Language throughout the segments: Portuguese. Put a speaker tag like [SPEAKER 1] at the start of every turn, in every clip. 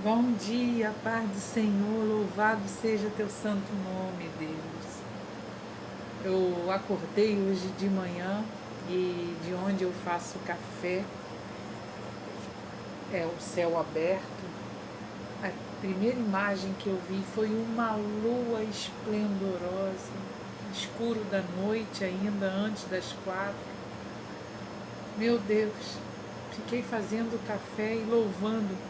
[SPEAKER 1] Bom dia, paz do Senhor, louvado seja teu santo nome, Deus. Eu acordei hoje de manhã e de onde eu faço café é o céu aberto. A primeira imagem que eu vi foi uma lua esplendorosa, escuro da noite ainda, antes das 4. Meu Deus, fiquei fazendo café e louvando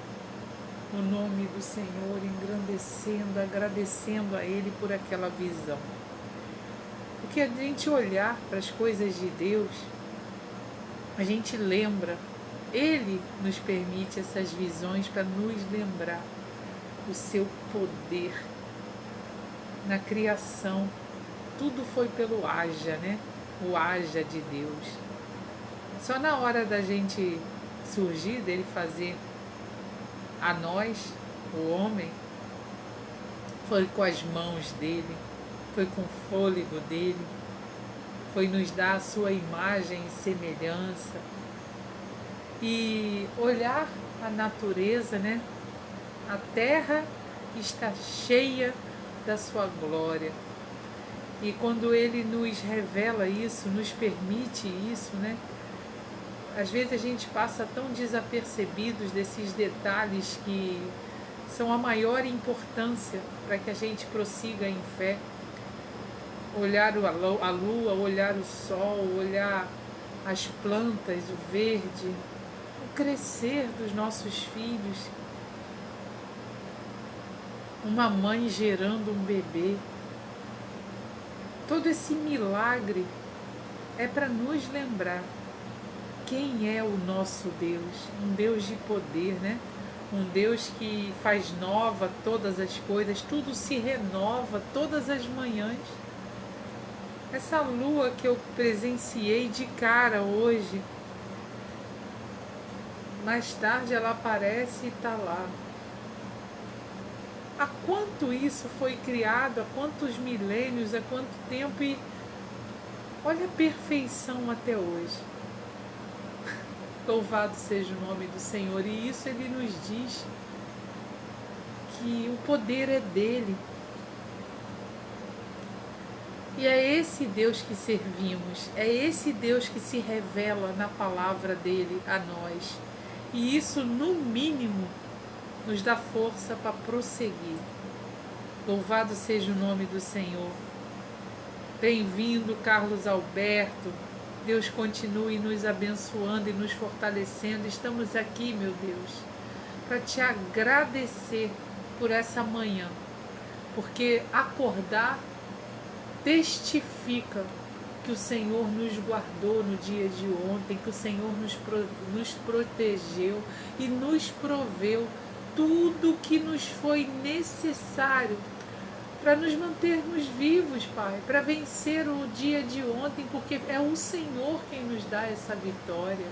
[SPEAKER 1] o nome do Senhor, engrandecendo, agradecendo a Ele por aquela visão. Porque a gente olhar para as coisas de Deus, a gente lembra, Ele nos permite essas visões para nos lembrar o seu poder na criação. Tudo foi pelo haja, né? O haja de Deus. Só na hora da gente surgir, dele fazer a nós, o homem, foi com as mãos dele, foi com o fôlego dele, foi nos dar a sua imagem e semelhança. E olhar a natureza, né? A terra está cheia da sua glória. E quando ele nos revela isso, nos permite isso, né? Às vezes a gente passa tão desapercebidos desses detalhes que são a maior importância para que a gente prossiga em fé. Olhar a lua, olhar o sol, olhar as plantas, o verde, o crescer dos nossos filhos, uma mãe gerando um bebê. Todo esse milagre é para nos lembrar quem é o nosso Deus, um Deus de poder, né? Um Deus que faz nova todas as coisas, tudo se renova todas as manhãs. Essa lua que eu presenciei de cara hoje, mais tarde ela aparece e está lá. Há quanto isso foi criado, há quantos milênios, há quanto tempo, e olha a perfeição até hoje. Louvado seja o nome do Senhor. E isso ele nos diz que o poder é dele. E é esse Deus que servimos, é esse Deus que se revela na palavra dele a nós. E isso, no mínimo, nos dá força para prosseguir. Louvado seja o nome do Senhor. Bem-vindo, Carlos Alberto. Deus continue nos abençoando e nos fortalecendo. Estamos aqui, meu Deus, para te agradecer por essa manhã, porque acordar testifica que o Senhor nos guardou no dia de ontem, que o Senhor nos protegeu e nos proveu tudo que nos foi necessário para nos mantermos vivos, Pai, para vencer o dia de ontem, porque é o Senhor quem nos dá essa vitória.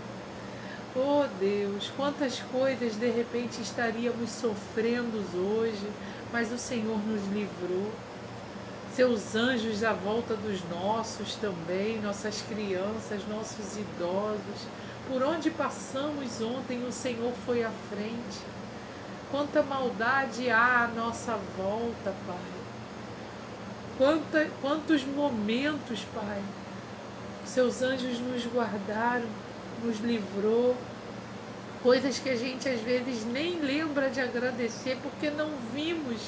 [SPEAKER 1] Oh Deus, quantas coisas de repente estaríamos sofrendo hoje, mas o Senhor nos livrou. Seus anjos à volta dos nossos também, nossas crianças, nossos idosos. Por onde passamos ontem, o Senhor foi à frente. Quanta maldade há à nossa volta, Pai. Quantos momentos, Pai, seus anjos nos guardaram, nos livrou. Coisas que a gente às vezes nem lembra de agradecer porque não vimos.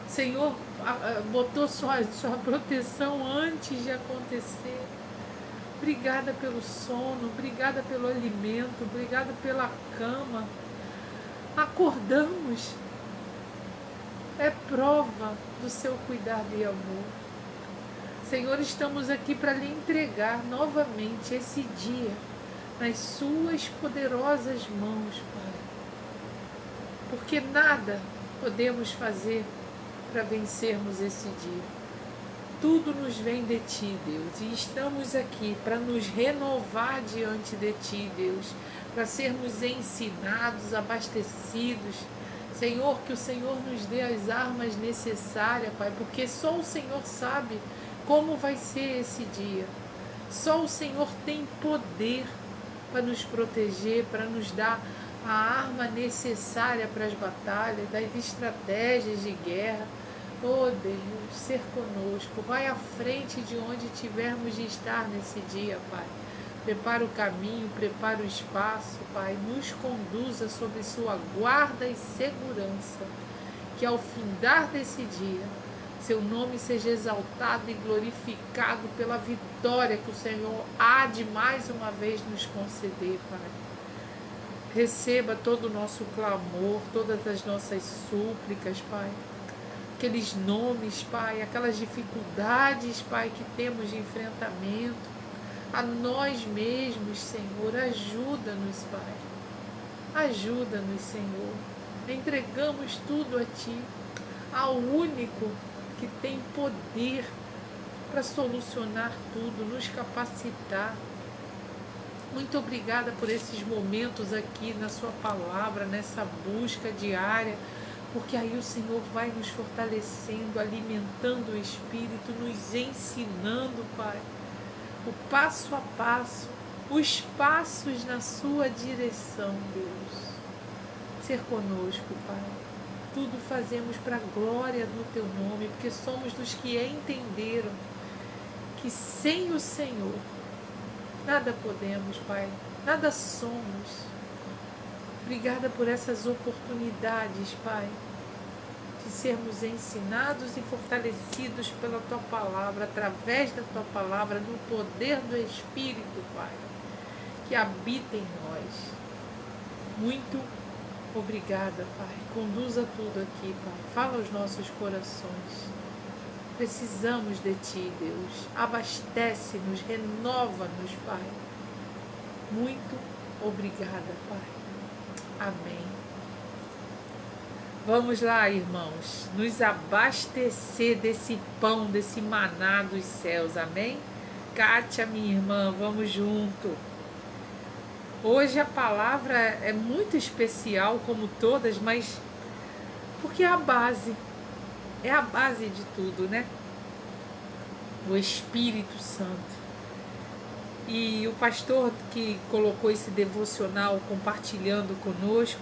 [SPEAKER 1] O Senhor botou sua proteção antes de acontecer. Obrigada pelo sono, obrigada pelo alimento, obrigada pela cama. Acordamos. É prova do seu cuidado e amor. Senhor, estamos aqui para lhe entregar novamente esse dia nas suas poderosas mãos, Pai. Porque nada podemos fazer para vencermos esse dia. Tudo nos vem de Ti, Deus, e estamos aqui para nos renovar diante de Ti, Deus, para sermos ensinados, abastecidos. Senhor, que o Senhor nos dê as armas necessárias, Pai, porque só o Senhor sabe como vai ser esse dia. Só o Senhor tem poder para nos proteger, para nos dar a arma necessária para as batalhas, das estratégias de guerra. Oh Deus, ser conosco, vai à frente de onde tivermos de estar nesse dia, Pai. Prepara o caminho, prepara o espaço, Pai. Nos conduza sob sua guarda e segurança. Que ao findar desse dia, seu nome seja exaltado e glorificado pela vitória que o Senhor há de mais uma vez nos conceder, Pai. Receba todo o nosso clamor, todas as nossas súplicas, Pai. Aqueles nomes, Pai, aquelas dificuldades, Pai, que temos de enfrentamento. A nós mesmos, Senhor, ajuda-nos, Pai. Ajuda-nos, Senhor. Entregamos tudo a Ti, ao único que tem poder para solucionar tudo, nos capacitar. Muito obrigada por esses momentos aqui na Sua palavra, nessa busca diária, porque aí o Senhor vai nos fortalecendo, alimentando o Espírito, nos ensinando, Pai, o passo a passo, os passos na Sua direção, Deus. Ser conosco, Pai. Tudo fazemos para a glória do Teu nome, porque somos dos que entenderam que sem o Senhor nada podemos, Pai, nada somos. Obrigada por essas oportunidades, Pai, de sermos ensinados e fortalecidos pela Tua Palavra, através da Tua Palavra, no poder do Espírito, Pai, que habita em nós. Muito obrigada, Pai. Conduza tudo aqui, Pai. Fala aos nossos corações. Precisamos de Ti, Deus. Abastece-nos, renova-nos, Pai. Muito obrigada, Pai. Amém. Vamos lá, irmãos, nos abastecer desse pão, desse maná dos céus. Amém? Kátia, minha irmã, vamos junto. Hoje a palavra é muito especial, como todas, mas porque é a base de tudo, né? O Espírito Santo. E o pastor que colocou esse devocional compartilhando conosco,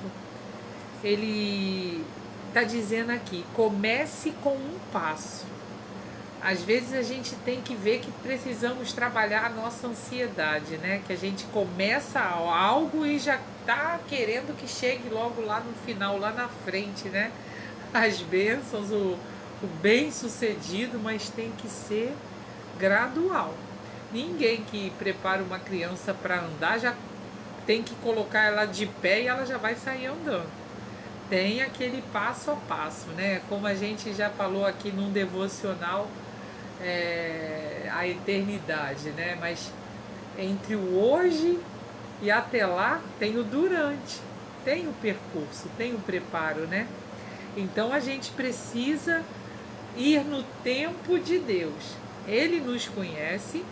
[SPEAKER 1] ele está dizendo aqui, comece com um passo. Às vezes a gente tem que ver que precisamos trabalhar a nossa ansiedade, né? Que a gente começa algo e já está querendo que chegue logo lá no final, lá na frente, né? As bênçãos, o bem-sucedido, mas tem que ser gradual. Ninguém que prepara uma criança para andar já tem que colocar ela de pé e ela já vai sair andando. Tem aquele passo a passo, né? Como a gente já falou aqui num devocional, a eternidade, né? Mas entre o hoje e até lá tem o durante, tem o percurso, tem o preparo, né? Então a gente precisa ir no tempo de Deus. Ele nos conhece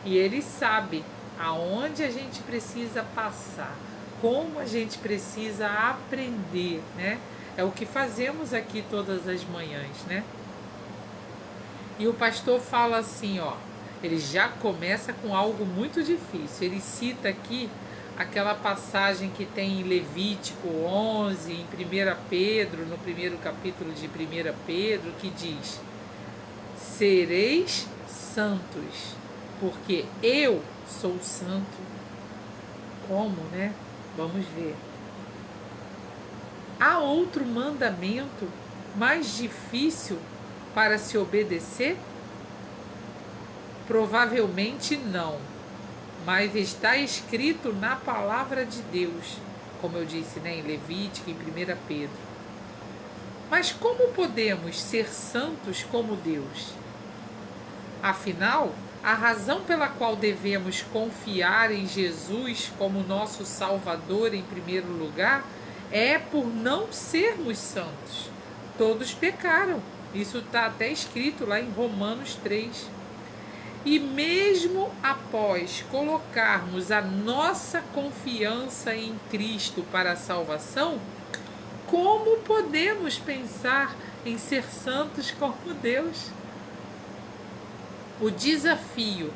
[SPEAKER 1] e Ele sabe aonde a gente precisa passar, como a gente precisa aprender, né? É o que fazemos aqui todas as manhãs, né? E o pastor fala assim, ó, ele já começa com algo muito difícil. Ele cita aqui aquela passagem que tem em Levítico 11, em 1 Pedro, no primeiro capítulo de 1 Pedro, que diz: sereis santos, porque eu sou santo. Como, né? Vamos ver. Há outro mandamento mais difícil para se obedecer? Provavelmente não, mas está escrito na palavra de Deus, como eu disse, né, em Levítico, em 1 Pedro. Mas como podemos ser santos como Deus? Afinal, a razão pela qual devemos confiar em Jesus como nosso Salvador em primeiro lugar é por não sermos santos. Todos pecaram. Isso está até escrito lá em Romanos 3. E mesmo após colocarmos a nossa confiança em Cristo para a salvação, como podemos pensar em ser santos como Deus? O desafio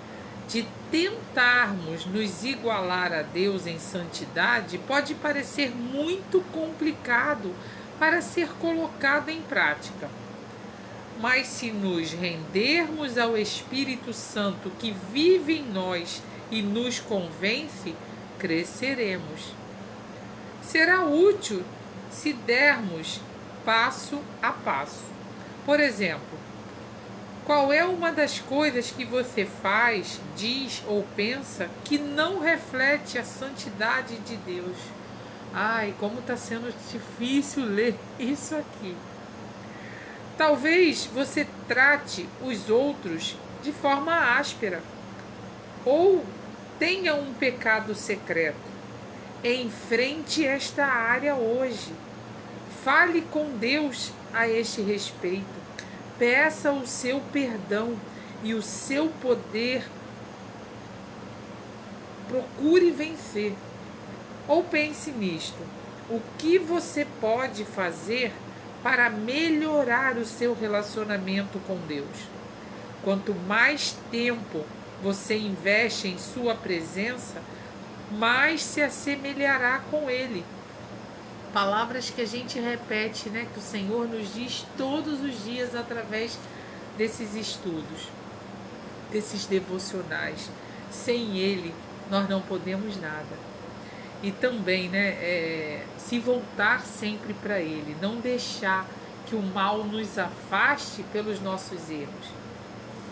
[SPEAKER 1] de tentarmos nos igualar a Deus em santidade pode parecer muito complicado para ser colocado em prática. Mas se nos rendermos ao Espírito Santo que vive em nós e nos convence, cresceremos. Será útil se dermos passo a passo. Por exemplo, qual é uma das coisas que você faz, diz ou pensa que não reflete a santidade de Deus? Ai, como está sendo difícil ler isso aqui. Talvez você trate os outros de forma áspera ou tenha um pecado secreto. Enfrente esta área hoje. Fale com Deus a este respeito. Peça o seu perdão e o seu poder. Procure vencer. Ou pense nisto: o que você pode fazer para melhorar o seu relacionamento com Deus? Quanto mais tempo você investe em sua presença, mais se assemelhará com Ele. Palavras que a gente repete, né? Que o Senhor nos diz todos os dias através desses estudos, desses devocionais. Sem Ele, nós não podemos nada. E também, né? Se voltar sempre para Ele, não deixar que o mal nos afaste pelos nossos erros.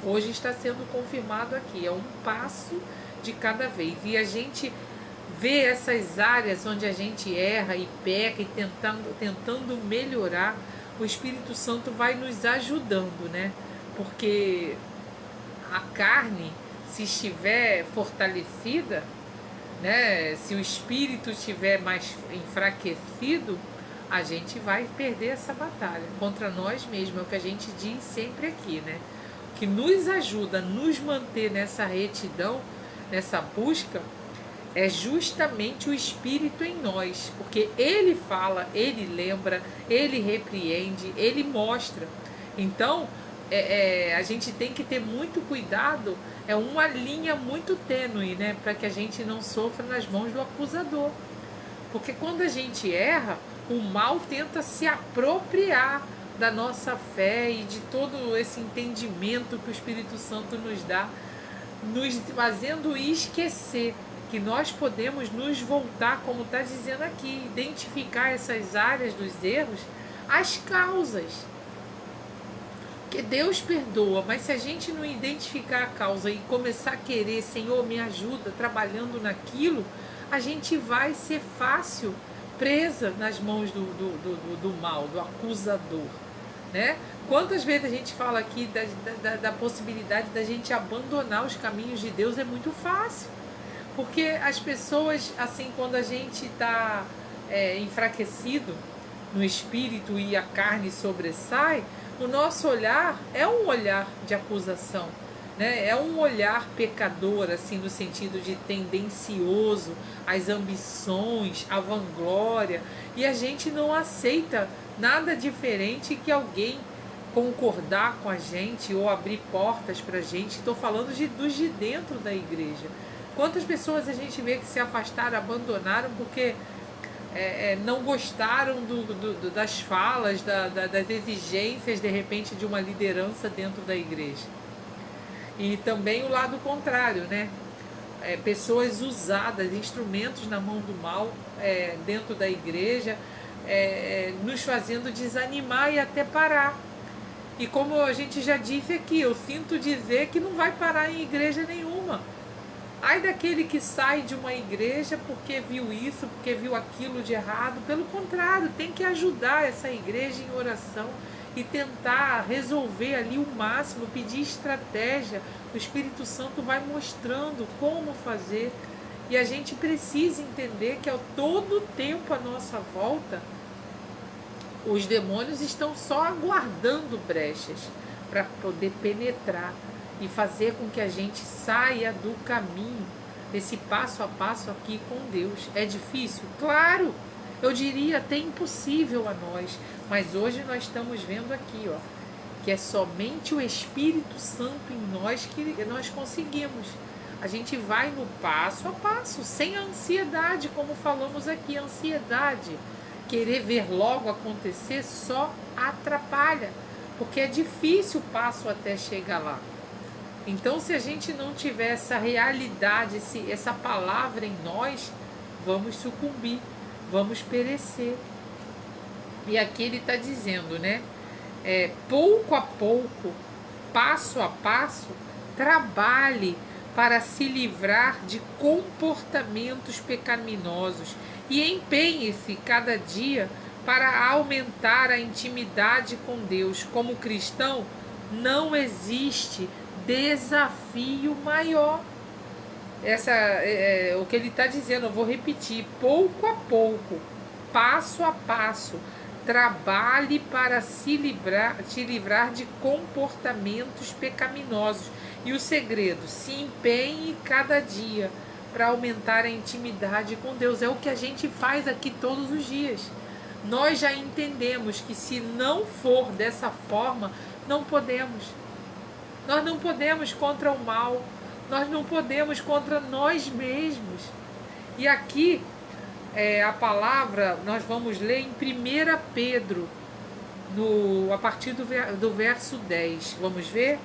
[SPEAKER 1] Hoje está sendo confirmado aqui, é um passo de cada vez. E a gente vê essas áreas onde a gente erra e peca e tentando melhorar, o Espírito Santo vai nos ajudando, né? Porque a carne, se estiver fortalecida, né? Se o espírito estiver mais enfraquecido, a gente vai perder essa batalha contra nós mesmos. É o que a gente diz sempre aqui, né? O que nos ajuda a nos manter nessa retidão, nessa busca, é justamente o Espírito em nós, porque Ele fala, Ele lembra, Ele repreende, Ele mostra. Então, a gente tem que ter muito cuidado, é uma linha muito tênue, né, para que a gente não sofra nas mãos do acusador. Porque quando a gente erra, o mal tenta se apropriar da nossa fé e de todo esse entendimento que o Espírito Santo nos dá, nos fazendo esquecer que nós podemos nos voltar, como está dizendo aqui, identificar essas áreas dos erros, as causas. Porque Deus perdoa, mas se a gente não identificar a causa e começar a querer, Senhor, me ajuda, trabalhando naquilo, a gente vai ser fácil presa nas mãos do mal, do acusador, né? Quantas vezes a gente fala aqui da possibilidade da gente abandonar os caminhos de Deus? É muito fácil. Porque as pessoas, assim, quando a gente está enfraquecido no espírito e a carne sobressai, o nosso olhar é um olhar de acusação, né? É um olhar pecador, assim, no sentido de tendencioso às ambições, à vanglória, e a gente não aceita nada diferente que alguém concordar com a gente ou abrir portas para a gente. Estou falando dos de dentro da igreja. Quantas pessoas a gente vê que se afastaram, abandonaram porque não gostaram das falas, das exigências, de repente, de uma liderança dentro da igreja. E também o lado contrário, né? Pessoas usadas, instrumentos na mão do mal dentro da igreja, nos fazendo desanimar e até parar. E como a gente já disse aqui, eu sinto dizer que não vai parar em igreja nenhuma. Ai daquele que sai de uma igreja porque viu isso, porque viu aquilo de errado. Pelo contrário, tem que ajudar essa igreja em oração e tentar resolver ali o máximo, pedir estratégia. O Espírito Santo vai mostrando como fazer. E a gente precisa entender que a todo tempo à nossa volta, os demônios estão só aguardando brechas para poder penetrar e fazer com que a gente saia do caminho, desse passo a passo aqui com Deus. É difícil? Claro! Eu diria até impossível a nós, mas hoje nós estamos vendo aqui, ó, que é somente o Espírito Santo em nós que nós conseguimos. A gente vai no passo a passo, sem ansiedade, como falamos aqui. Ansiedade, querer ver logo acontecer, só atrapalha, porque é difícil o passo até chegar lá. Então, se a gente não tiver essa realidade, essa palavra em nós, vamos sucumbir, vamos perecer. E aqui ele está dizendo, né? Pouco a pouco, passo a passo, trabalhe para se livrar de comportamentos pecaminosos e empenhe-se cada dia para aumentar a intimidade com Deus. Como cristão, não existe desafio maior. O que ele está dizendo, eu vou repetir: pouco a pouco, passo a passo, trabalhe para te livrar de comportamentos pecaminosos. E o segredo, se empenhe cada dia para aumentar a intimidade com Deus. É o que a gente faz aqui todos os dias. Nós já entendemos que se não for dessa forma, não podemos. Nós não podemos contra o mal. Nós não podemos contra nós mesmos. E aqui, a palavra, nós vamos ler em 1 Pedro, a partir do verso 10. Vamos ver?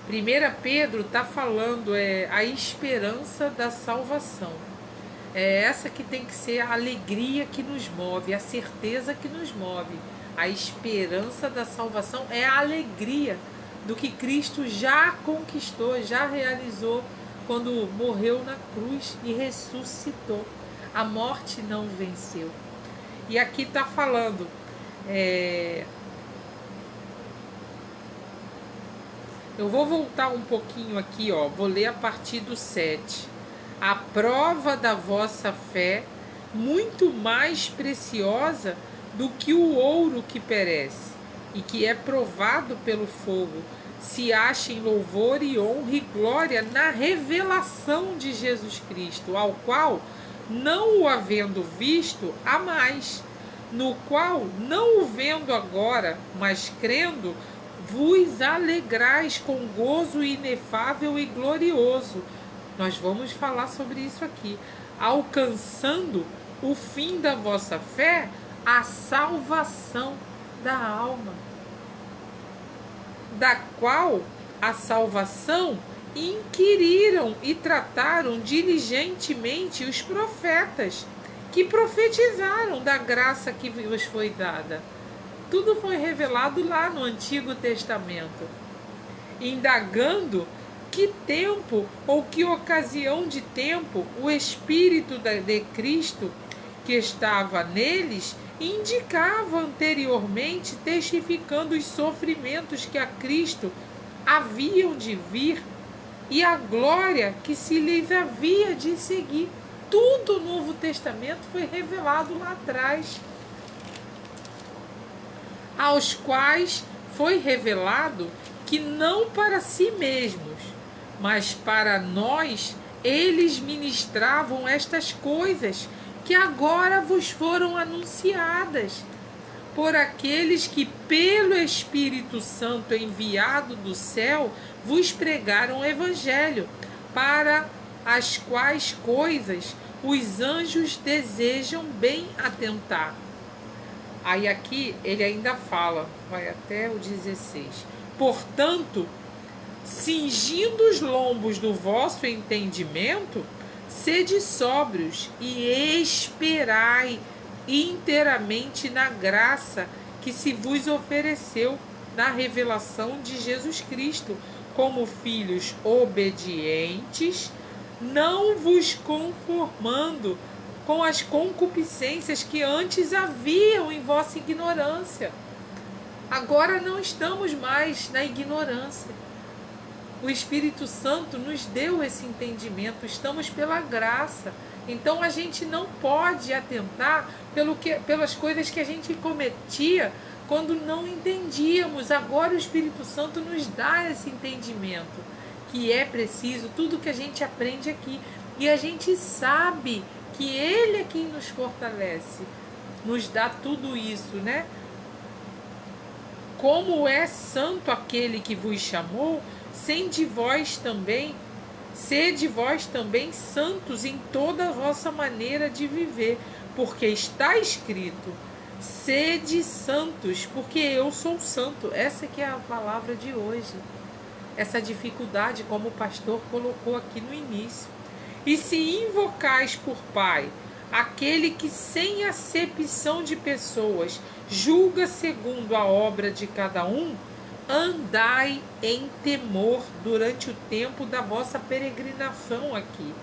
[SPEAKER 1] 1 Pedro está falando a esperança da salvação. É essa que tem que ser a alegria que nos move, a certeza que nos move. A esperança da salvação é a alegria do que Cristo já conquistou, já realizou quando morreu na cruz e ressuscitou. A morte não venceu. E aqui está falando... Eu vou voltar um pouquinho aqui, vou ler a partir do 7. A prova da vossa fé, muito mais preciosa do que o ouro que perece e que é provado pelo fogo, se acha em louvor e honra e glória na revelação de Jesus Cristo, ao qual, não o havendo visto, há mais, no qual, não o vendo agora, mas crendo, vos alegrais com gozo inefável e glorioso. Nós vamos falar sobre isso aqui. Alcançando o fim da vossa fé, a salvação da alma, da qual a salvação inquiriram e trataram diligentemente os profetas que profetizaram da graça que vos foi dada. Tudo foi revelado lá no Antigo Testamento, indagando que tempo ou que ocasião de tempo o Espírito de Cristo que estava neles indicava anteriormente, testificando os sofrimentos que a Cristo haviam de vir e a glória que se lhes havia de seguir. Tudo o Novo Testamento foi revelado lá atrás, aos quais foi revelado que não para si mesmos, mas para nós, eles ministravam estas coisas que agora vos foram anunciadas por aqueles que, pelo Espírito Santo enviado do céu, vos pregaram o Evangelho, para as quais coisas os anjos desejam bem atentar. Aí aqui ele ainda fala, vai até o 16. Portanto, cingindo os lombos do vosso entendimento, sede sóbrios e esperai inteiramente na graça que se vos ofereceu na revelação de Jesus Cristo, como filhos obedientes, não vos conformando com as concupiscências que antes haviam em vossa ignorância. Agora não estamos mais na ignorância. O Espírito Santo nos deu esse entendimento, estamos pela graça. Então a gente não pode atentar pelas coisas que a gente cometia quando não entendíamos. Agora o Espírito Santo nos dá esse entendimento, que é preciso, tudo que a gente aprende aqui. E a gente sabe que Ele é quem nos fortalece, nos dá tudo isso, né? Como é santo aquele que vos chamou, sede vós também santos em toda a vossa maneira de viver, porque está escrito: sede santos, porque eu sou santo. Essa que é a palavra de hoje. Essa dificuldade, como o pastor colocou aqui no início. E se invocais por Pai aquele que sem acepção de pessoas julga segundo a obra de cada um, andai em temor durante o tempo da vossa peregrinação aqui,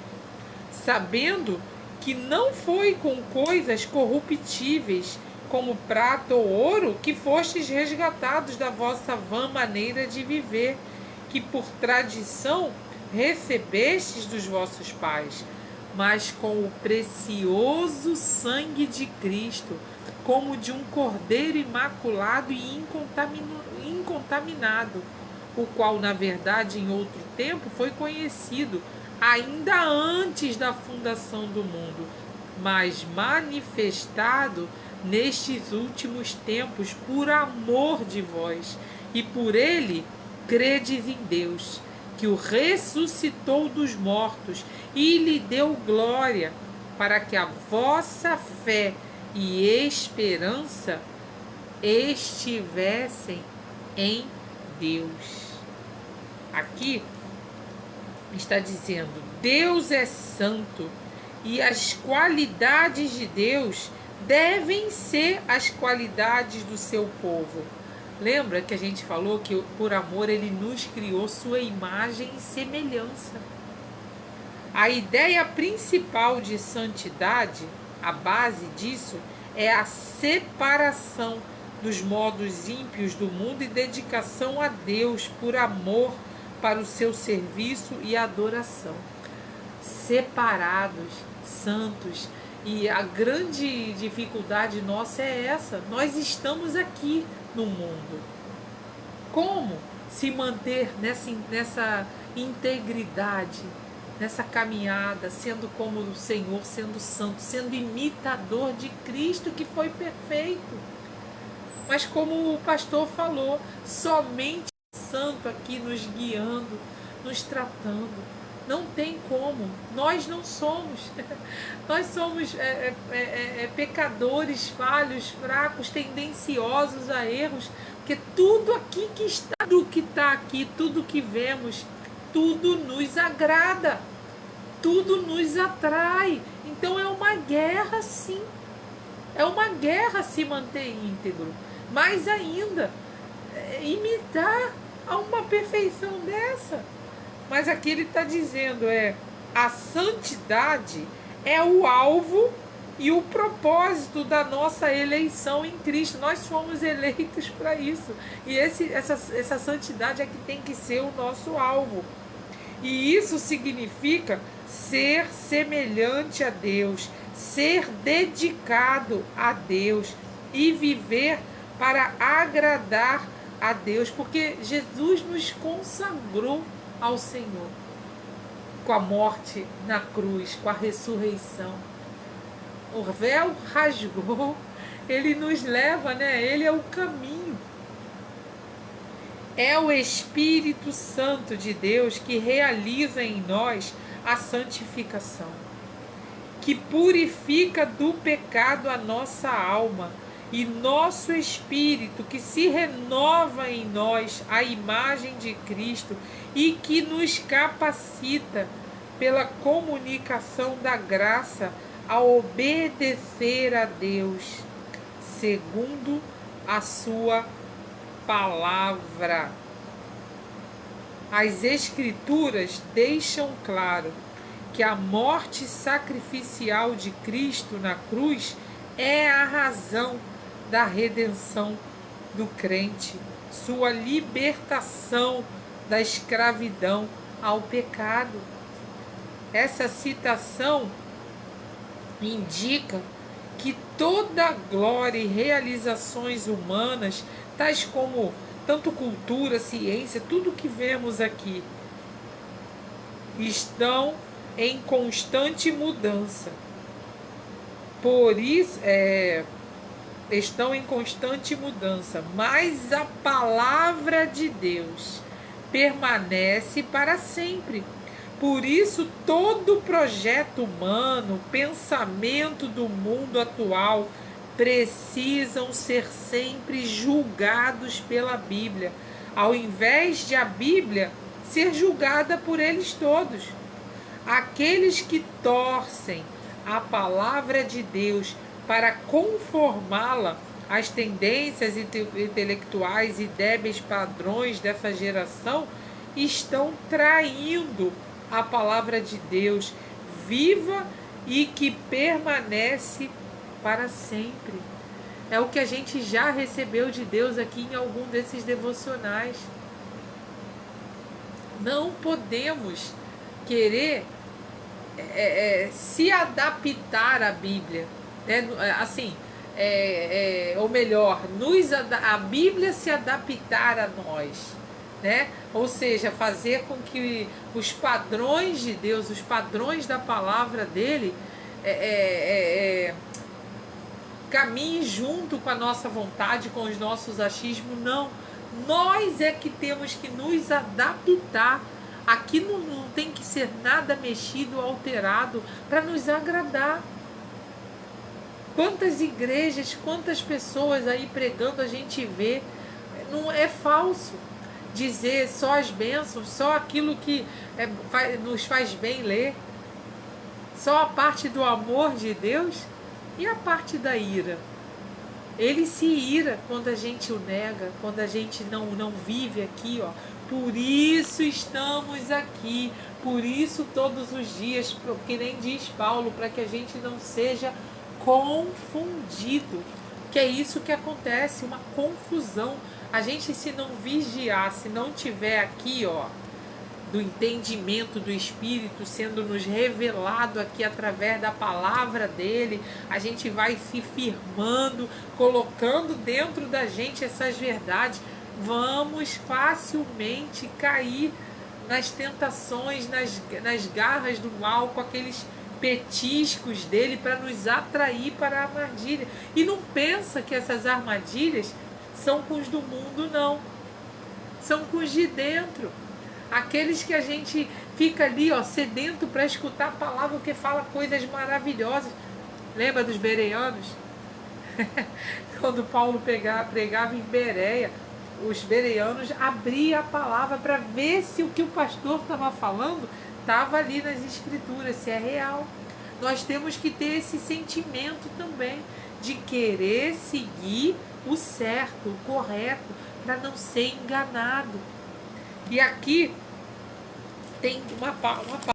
[SPEAKER 1] sabendo que não foi com coisas corruptíveis, como prata ou ouro, que fostes resgatados da vossa vã maneira de viver, que por tradição recebestes dos vossos pais, mas com o precioso sangue de Cristo, como de um cordeiro imaculado e incontaminado, o qual, na verdade, em outro tempo foi conhecido, ainda antes da fundação do mundo, mas manifestado nestes últimos tempos por amor de vós, e por ele credes em Deus, que o ressuscitou dos mortos e lhe deu glória, para que a vossa fé e esperança estivessem em Deus. Aqui está dizendo: Deus é santo e as qualidades de Deus devem ser as qualidades do seu povo. Lembra que a gente falou que por amor ele nos criou sua imagem e semelhança. A ideia principal de santidade, a base disso, é a separação dos modos ímpios do mundo e dedicação a Deus por amor para o seu serviço e adoração. Separados, santos. E a grande dificuldade nossa é essa: nós estamos aqui no mundo. Como se manter nessa integridade, nessa caminhada, sendo como o Senhor, sendo santo, sendo imitador de Cristo, que foi perfeito? Mas como o pastor falou, somente o santo aqui nos guiando, nos tratando. Não tem como, nós não somos. Nós somos pecadores, falhos, fracos, tendenciosos a erros, porque tudo aqui que está, tudo que está aqui, tudo que vemos, tudo nos agrada, tudo nos atrai. Então é uma guerra, sim. É uma guerra se manter íntegro. Mais ainda, imitar a uma perfeição dessa. Mas aqui ele está dizendo, a santidade é o alvo e o propósito da nossa eleição em Cristo. Nós fomos eleitos para isso. E essa santidade é que tem que ser o nosso alvo. E isso significa ser semelhante a Deus, ser dedicado a Deus e viver para agradar a Deus, porque Jesus nos consagrou ao Senhor com a morte na cruz, com a ressurreição. O véu rasgou, ele nos leva, Ele é o caminho. É o Espírito Santo de Deus que realiza em nós a santificação, que purifica do pecado a nossa alma, e nosso espírito, que se renova em nós a imagem de Cristo e que nos capacita pela comunicação da graça a obedecer a Deus segundo a sua palavra. As Escrituras deixam claro que a morte sacrificial de Cristo na cruz é a razão da redenção do crente, sua libertação da escravidão ao pecado. Essa citação indica que toda glória e realizações humanas, tais como tanto cultura, ciência, tudo que vemos aqui, estão em constante mudança. Por isso, estão em constante mudança, mas a palavra de Deus permanece para sempre. Por isso, todo projeto humano, pensamento do mundo atual, precisam ser sempre julgados pela Bíblia, ao invés de a Bíblia ser julgada por eles todos. Aqueles que torcem a palavra de Deus para conformá-la às tendências intelectuais e débeis padrões dessa geração estão traindo a palavra de Deus viva e que permanece para sempre. É o que a gente já recebeu de Deus aqui em algum desses devocionais. Não podemos querer se adaptar à Bíblia, né? Assim, ou melhor, a Bíblia se adaptar a nós, né? Ou seja, fazer com que os padrões de Deus, os padrões da palavra dele, caminhem junto com a nossa vontade, com os nossos achismos. Não, nós é que temos que nos adaptar. Aqui não tem que ser nada mexido, alterado para nos agradar. Quantas igrejas, quantas pessoas aí pregando a gente vê, não é falso dizer só as bênçãos, só aquilo que nos faz bem ler, só a parte do amor de Deus e a parte da ira. Ele se ira quando a gente o nega, quando a gente não vive aqui, ó. Por isso estamos aqui, por isso todos os dias, que nem diz Paulo, para que a gente não seja confundido, que é isso que acontece, uma confusão. A gente, se não vigiar, se não tiver aqui, ó, do entendimento do Espírito sendo nos revelado aqui através da palavra dele, a gente vai se firmando, colocando dentro da gente essas verdades. Vamos facilmente cair nas tentações, nas garras do mal, com aqueles petiscos dele para nos atrair para a armadilha. E não pensa que essas armadilhas são com os do mundo, não. São com os de dentro. Aqueles que a gente fica ali, ó, sedento para escutar a palavra, que fala coisas maravilhosas. Lembra dos bereanos? Quando Paulo pregava em Bereia, os bereanos abriam a palavra para ver se o que o pastor estava falando estava ali nas escrituras, se é real. Nós temos que ter esse sentimento também de querer seguir o certo, o correto, para não ser enganado. E aqui tem uma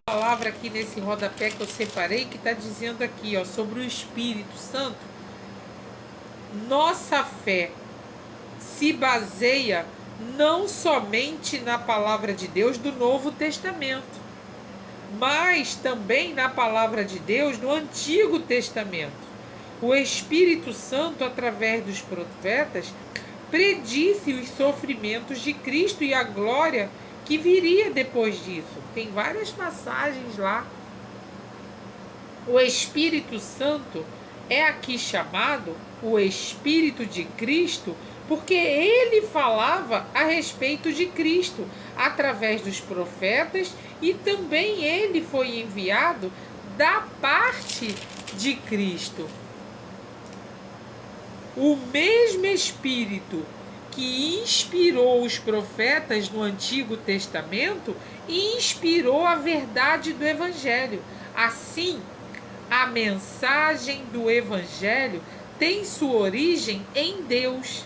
[SPEAKER 1] palavra aqui nesse rodapé que eu separei, que está dizendo aqui, ó, sobre o Espírito Santo. Nossa fé se baseia não somente na palavra de Deus do Novo Testamento, mas também na palavra de Deus do Antigo Testamento. O Espírito Santo, através dos profetas, predisse os sofrimentos de Cristo e a glória que viria depois disso. Tem várias passagens lá. O Espírito Santo é aqui chamado o Espírito de Cristo, porque ele falava a respeito de Cristo através dos profetas, e também ele foi enviado da parte de Cristo. O mesmo Espírito que inspirou os profetas no Antigo Testamento inspirou a verdade do Evangelho. Assim, a mensagem do Evangelho tem sua origem em Deus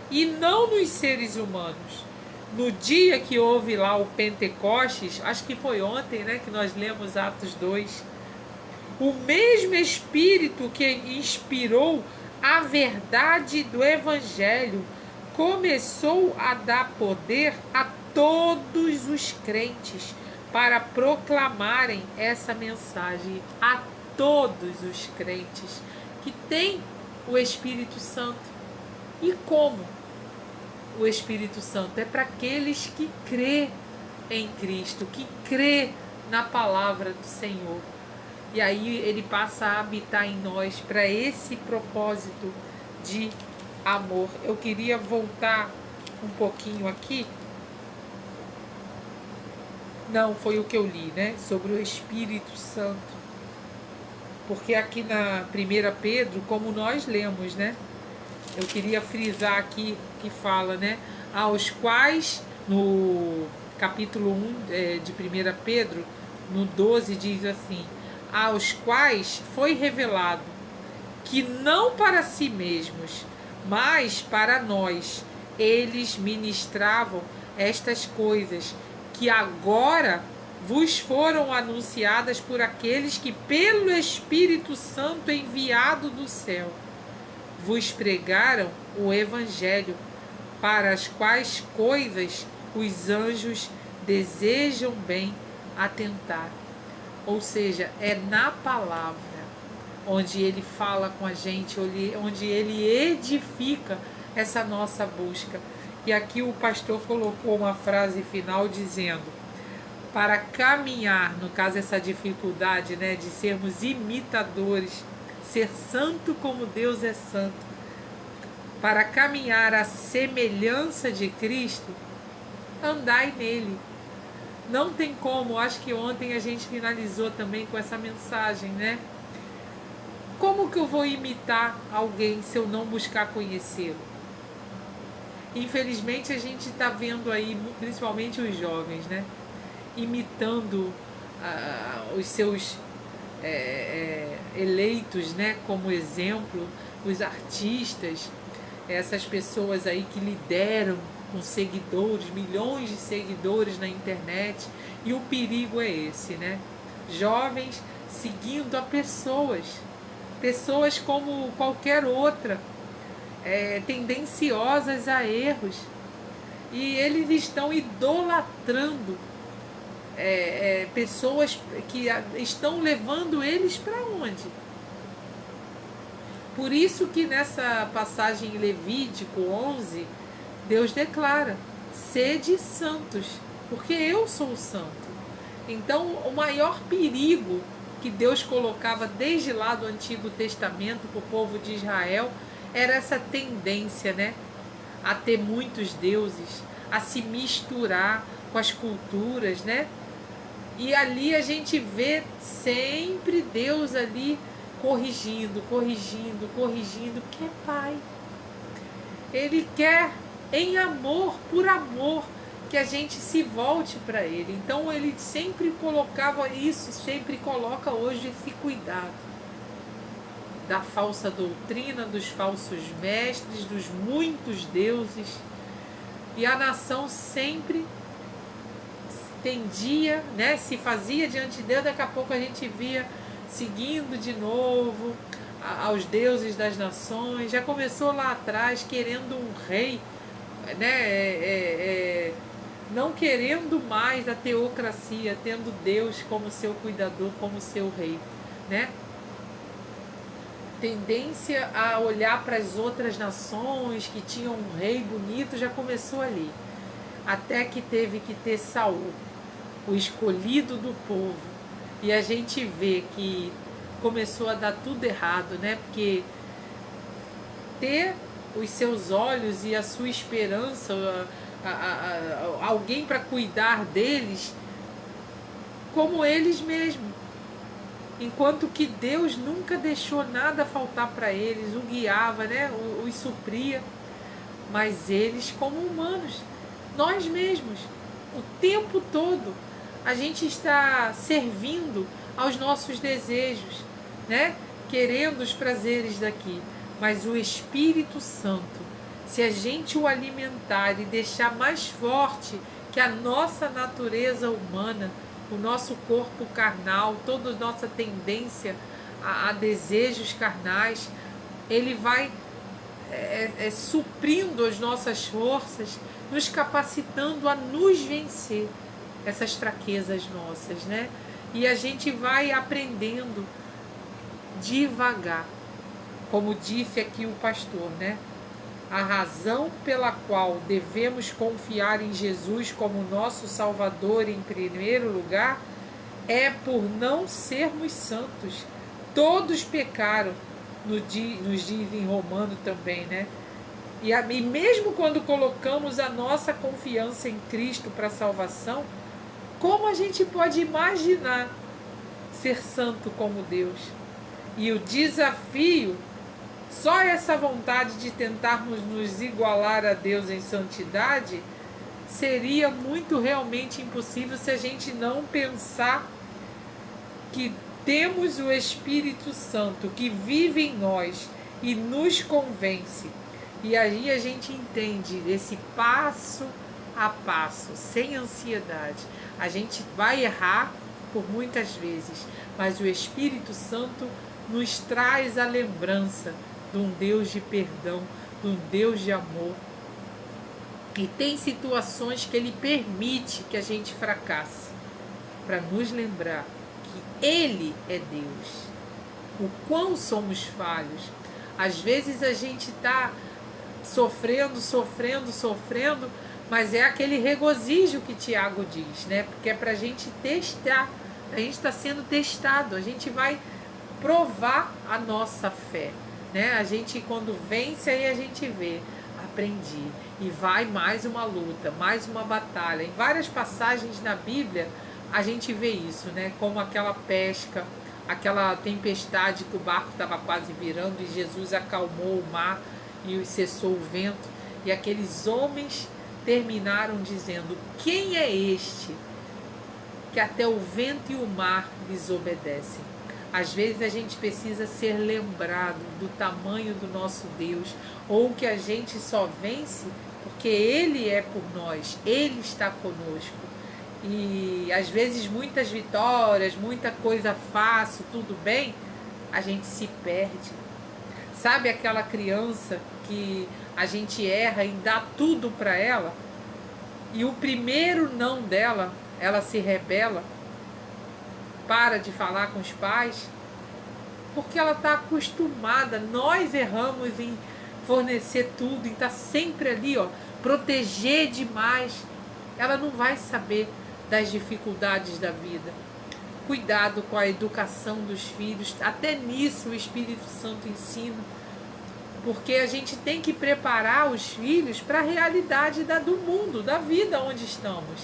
[SPEAKER 1] e não nos seres humanos. No dia que houve lá o Pentecostes, acho que foi ontem, né, que nós lemos Atos 2, o mesmo Espírito que inspirou a verdade do Evangelho começou a dar poder a todos os crentes para proclamarem essa mensagem, a todos os crentes que têm o Espírito Santo. E como? O Espírito Santo é para aqueles que crê em Cristo, que crê na palavra do Senhor. E aí ele passa a habitar em nós para esse propósito de amor. Eu queria voltar um pouquinho aqui Não, foi o que eu li, né? Sobre o Espírito Santo. Porque aqui na 1 Pedro, como nós lemos, né? Eu queria frisar aqui que fala, né? Aos quais, no capítulo 1 de 1 Pedro, no 12, diz assim: aos quais foi revelado que não para si mesmos, mas para nós, eles ministravam estas coisas que agora vos foram anunciadas por aqueles que, pelo Espírito Santo enviado do céu, vos pregaram o Evangelho, para as quais coisas os anjos desejam bem atentar. Ou seja, é na palavra onde ele fala com a gente, onde ele edifica essa nossa busca. E aqui o pastor colocou uma frase final dizendo: para caminhar, no caso essa dificuldade, né, de sermos imitadores, ser santo como Deus é santo, para caminhar à semelhança de Cristo, andai nele. Não tem como, acho que ontem a gente finalizou também com essa mensagem, né? Como que eu vou imitar alguém se eu não buscar conhecê-lo? Infelizmente a gente está vendo aí, principalmente os jovens, né? Imitando os seus eleitos, né? Como exemplo, os artistas, essas pessoas aí que lideram com seguidores, milhões de seguidores na internet. E o perigo é esse, né? Jovens seguindo a pessoas como qualquer outra, tendenciosas a erros. E eles estão idolatrando pessoas que estão levando eles para onde? Por isso que nessa passagem em Levítico 11, Deus declara: sede santos, porque eu sou santo. Então, o maior perigo que Deus colocava desde lá do Antigo Testamento para o povo de Israel era essa tendência, né, a ter muitos deuses, a se misturar com as culturas, né? E ali a gente vê sempre Deus ali corrigindo, que é Pai. Ele quer, em amor, por amor, que a gente se volte para Ele. Então Ele sempre colocava isso, sempre coloca hoje esse cuidado da falsa doutrina, dos falsos mestres, dos muitos deuses. E a nação sempre tendia, né, se fazia diante de Deus, daqui a pouco a gente via seguindo de novo aos deuses das nações. Já começou lá atrás querendo um rei, né, não querendo mais a teocracia, tendo Deus como seu cuidador, como seu rei, né? Tendência a olhar para as outras nações que tinham um rei bonito já começou ali, até que teve que ter Saul, o escolhido do povo. E a gente vê que começou a dar tudo errado, né? Porque ter os seus olhos e a sua esperança, alguém para cuidar deles, como eles mesmos. Enquanto que Deus nunca deixou nada faltar para eles, o guiava, né? Os supria. Mas eles, como humanos, nós mesmos, o tempo todo, a gente está servindo aos nossos desejos, né? Querendo os prazeres daqui. Mas o Espírito Santo, se a gente o alimentar e deixar mais forte que a nossa natureza humana, o nosso corpo carnal, toda a nossa tendência a desejos carnais, ele vai suprindo as nossas forças, nos capacitando a nos vencer essas fraquezas nossas, né? E a gente vai aprendendo devagar, como disse aqui o pastor, né? A razão pela qual devemos confiar em Jesus como nosso Salvador em primeiro lugar é por não sermos santos. Todos pecaram, nos diz em Romano também, né? E mesmo quando colocamos a nossa confiança em Cristo para a salvação, Como a gente pode imaginar ser santo como Deus? E o desafio, só essa vontade de tentarmos nos igualar a Deus em santidade, seria muito realmente impossível se a gente não pensar que temos o Espírito Santo que vive em nós e nos convence. E aí a gente entende esse passo a passo, sem ansiedade. A gente vai errar por muitas vezes, mas o Espírito Santo nos traz a lembrança de um Deus de perdão, de um Deus de amor. E tem situações que Ele permite que a gente fracasse, para nos lembrar que Ele é Deus, o quão somos falhos. Às vezes a gente está sofrendo, mas é aquele regozijo que Tiago diz, né? Porque é para a gente testar, a gente está sendo testado, a gente vai provar a nossa fé, né? A gente, quando vence, aí a gente vê, aprendi, e vai mais uma luta, mais uma batalha. Em várias passagens na Bíblia a gente vê isso, né? Como aquela pesca, aquela tempestade que o barco estava quase virando e Jesus acalmou o mar e cessou o vento, e aqueles homens terminaram dizendo: quem é este que até o vento e o mar lhes obedecem? Às vezes a gente precisa ser lembrado do tamanho do nosso Deus, ou que a gente só vence porque Ele é por nós, Ele está conosco. E às vezes muitas vitórias, muita coisa fácil, tudo bem, a gente se perde. Sabe aquela criança que a gente erra e dá tudo para ela, e o primeiro não dela, ela se rebela, para de falar com os pais, porque ela está acostumada. Nós erramos em fornecer tudo, em estar sempre ali, ó, proteger demais. Ela não vai saber das dificuldades da vida. Cuidado com a educação dos filhos, até nisso o Espírito Santo ensina, porque a gente tem que preparar os filhos para a realidade do mundo, da vida onde estamos.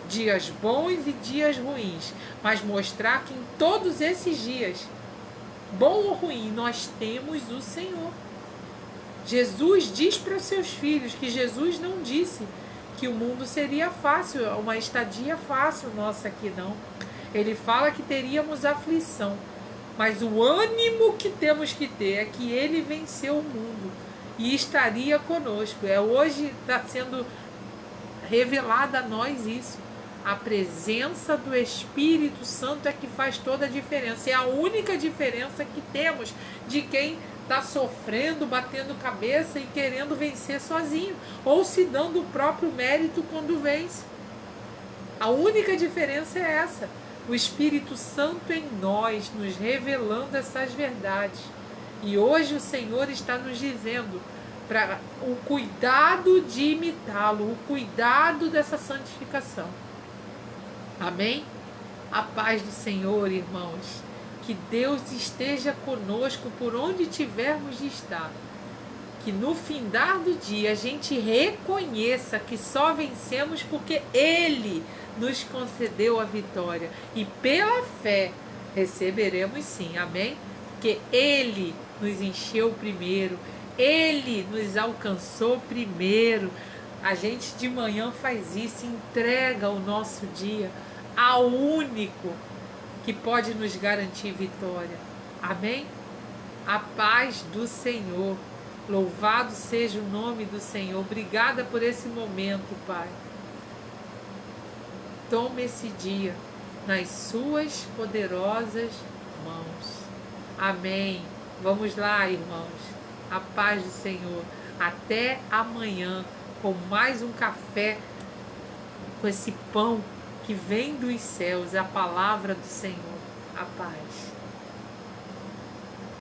[SPEAKER 1] Dias bons e dias ruins, mas mostrar que em todos esses dias, bom ou ruim, nós temos o Senhor. Jesus diz para os seus filhos que Jesus não disse que o mundo seria fácil, uma estadia fácil nossa aqui, não. Ele fala que teríamos aflição, mas o ânimo que temos que ter é que Ele venceu o mundo e estaria conosco. Hoje está sendo revelada a nós isso. A presença do Espírito Santo é que faz toda a diferença. É a única diferença que temos de quem está sofrendo, batendo cabeça e querendo vencer sozinho, ou se dando o próprio mérito quando vence. A única diferença é essa. O Espírito Santo em nós, nos revelando essas verdades. E hoje o Senhor está nos dizendo para o cuidado de imitá-lo, o cuidado dessa santificação. Amém? A paz do Senhor, irmãos. Que Deus esteja conosco por onde tivermos de estar. Que no findar do dia a gente reconheça que só vencemos porque Ele nos concedeu a vitória. E pela fé receberemos sim, amém? Porque Ele nos encheu primeiro, Ele nos alcançou primeiro. A gente de manhã faz isso, entrega o nosso dia ao único que pode nos garantir vitória. Amém? A paz do Senhor. Louvado seja o nome do Senhor. Obrigada por esse momento, Pai. Tome esse dia nas suas poderosas mãos. Amém. Vamos lá, irmãos. A paz do Senhor. Até amanhã com mais um café, com esse pão que vem dos céus, a palavra do Senhor. A paz.